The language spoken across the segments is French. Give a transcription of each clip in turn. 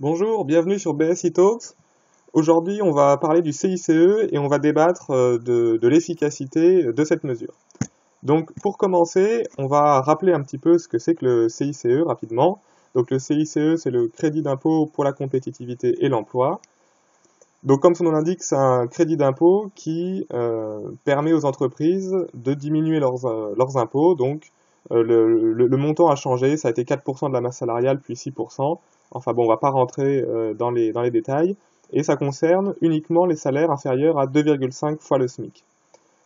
Bonjour, bienvenue sur BSI Talks. Aujourd'hui, on va parler du CICE et on va débattre de l'efficacité de cette mesure. Donc, pour commencer, on va rappeler un petit peu ce que c'est que le CICE rapidement. Donc, le CICE, c'est le crédit d'impôt pour la compétitivité et l'emploi. Donc, comme son nom l'indique, c'est un crédit d'impôt qui permet aux entreprises de diminuer leurs impôts. Donc, le montant a changé, ça a été 4% de la masse salariale, puis 6%. Enfin bon, on va pas rentrer dans les détails. Et ça concerne uniquement les salaires inférieurs à 2,5 fois le SMIC.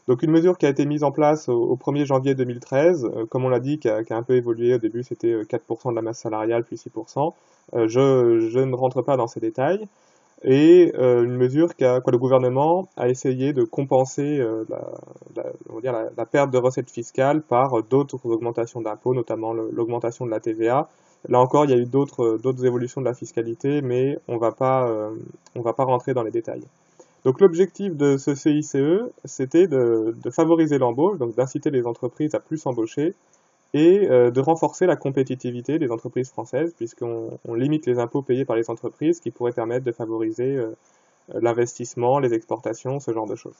Donc une mesure qui a été mise en place au 1er janvier 2013, comme on l'a dit, qui a un peu évolué. Au début, c'était 4% de la masse salariale, puis 6%. Je ne rentre pas dans ces détails. Et une mesure que le gouvernement a essayé de compenser on va dire la perte de recettes fiscales par d'autres augmentations d'impôts, notamment l'augmentation de la TVA. Là encore, il y a eu d'autres évolutions de la fiscalité, mais on va pas rentrer dans les détails. Donc l'objectif de ce CICE, c'était de favoriser l'embauche, donc d'inciter les entreprises à plus embaucher, et de renforcer la compétitivité des entreprises françaises, puisqu'on limite les impôts payés par les entreprises, qui pourraient permettre de favoriser l'investissement, les exportations, ce genre de choses.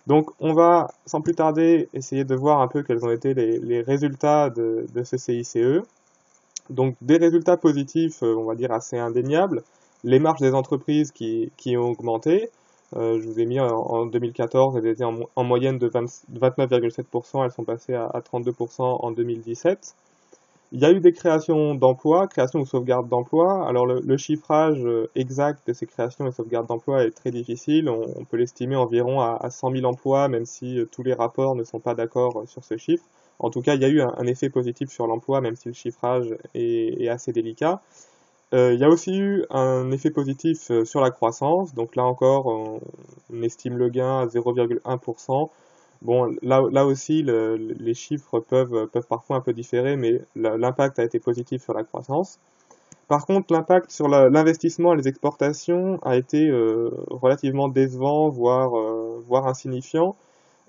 Donc on va, sans plus tarder, essayer de voir un peu quels ont été les résultats de ce CICE. Donc des résultats positifs, on va dire assez indéniables, les marges des entreprises qui ont augmenté. Je vous ai mis en 2014, elles étaient en moyenne de 29,7%, elles sont passées à 32% en 2017. Il y a eu des créations d'emplois, créations ou sauvegardes d'emplois. Alors le chiffrage exact de ces créations et sauvegardes d'emplois est très difficile. On peut l'estimer environ à 100 000 emplois, même si tous les rapports ne sont pas d'accord sur ce chiffre. En tout cas, il y a eu un effet positif sur l'emploi, même si le chiffrage est assez délicat. Il y a aussi eu un effet positif sur la croissance. Donc là encore, on estime le gain à 0,1%. Bon, là aussi, les chiffres peuvent parfois un peu différer, mais l'impact a été positif sur la croissance. Par contre, l'impact sur l'investissement et les exportations a été relativement décevant, voire insignifiant.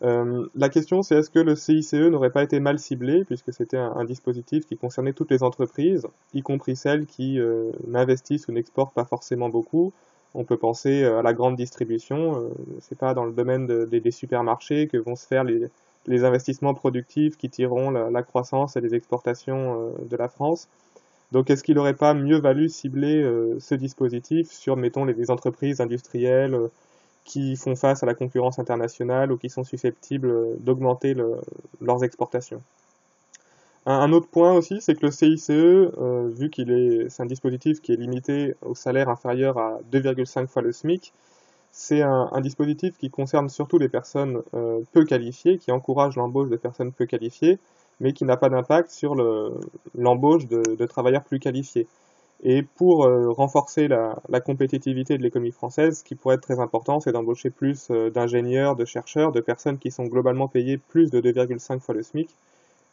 La question, c'est est-ce que le CICE n'aurait pas été mal ciblé, puisque c'était un dispositif qui concernait toutes les entreprises, y compris celles qui n'investissent ou n'exportent pas forcément beaucoup. On peut penser à la grande distribution, c'est pas dans le domaine des supermarchés que vont se faire les investissements productifs qui tireront la croissance et les exportations de la France. Donc est-ce qu'il n'aurait pas mieux valu cibler ce dispositif sur, mettons, les entreprises industrielles qui font face à la concurrence internationale ou qui sont susceptibles d'augmenter leurs exportations. Un autre point aussi, c'est que le CICE, vu c'est un dispositif qui est limité au salaire inférieur à 2,5 fois le SMIC, c'est un dispositif qui concerne surtout les personnes peu qualifiées, qui encourage l'embauche de personnes peu qualifiées, mais qui n'a pas d'impact sur l'embauche de travailleurs plus qualifiés. Et pour renforcer la compétitivité de l'économie française, ce qui pourrait être très important, c'est d'embaucher plus d'ingénieurs, de chercheurs, de personnes qui sont globalement payées plus de 2,5 fois le SMIC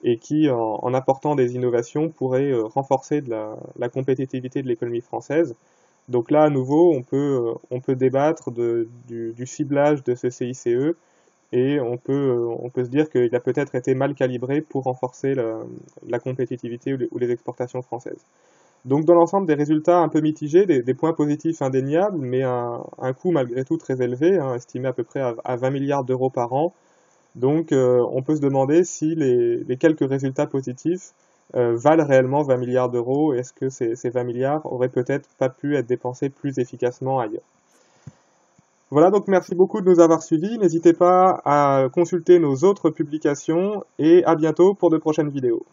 et qui, en apportant des innovations, pourraient renforcer la compétitivité de l'économie française. Donc là, à nouveau, on peut débattre du ciblage de ce CICE et on peut se dire qu'il a peut-être été mal calibré pour renforcer la compétitivité ou les exportations françaises. Donc dans l'ensemble, des résultats un peu mitigés, des points positifs indéniables, mais un coût malgré tout très élevé, estimé à peu près à 20 milliards d'euros par an. Donc on peut se demander si les quelques résultats positifs valent réellement 20 milliards d'euros. Est-ce que ces 20 milliards auraient peut-être pas pu être dépensés plus efficacement ailleurs? Voilà, donc merci beaucoup de nous avoir suivis. N'hésitez pas à consulter nos autres publications et à bientôt pour de prochaines vidéos.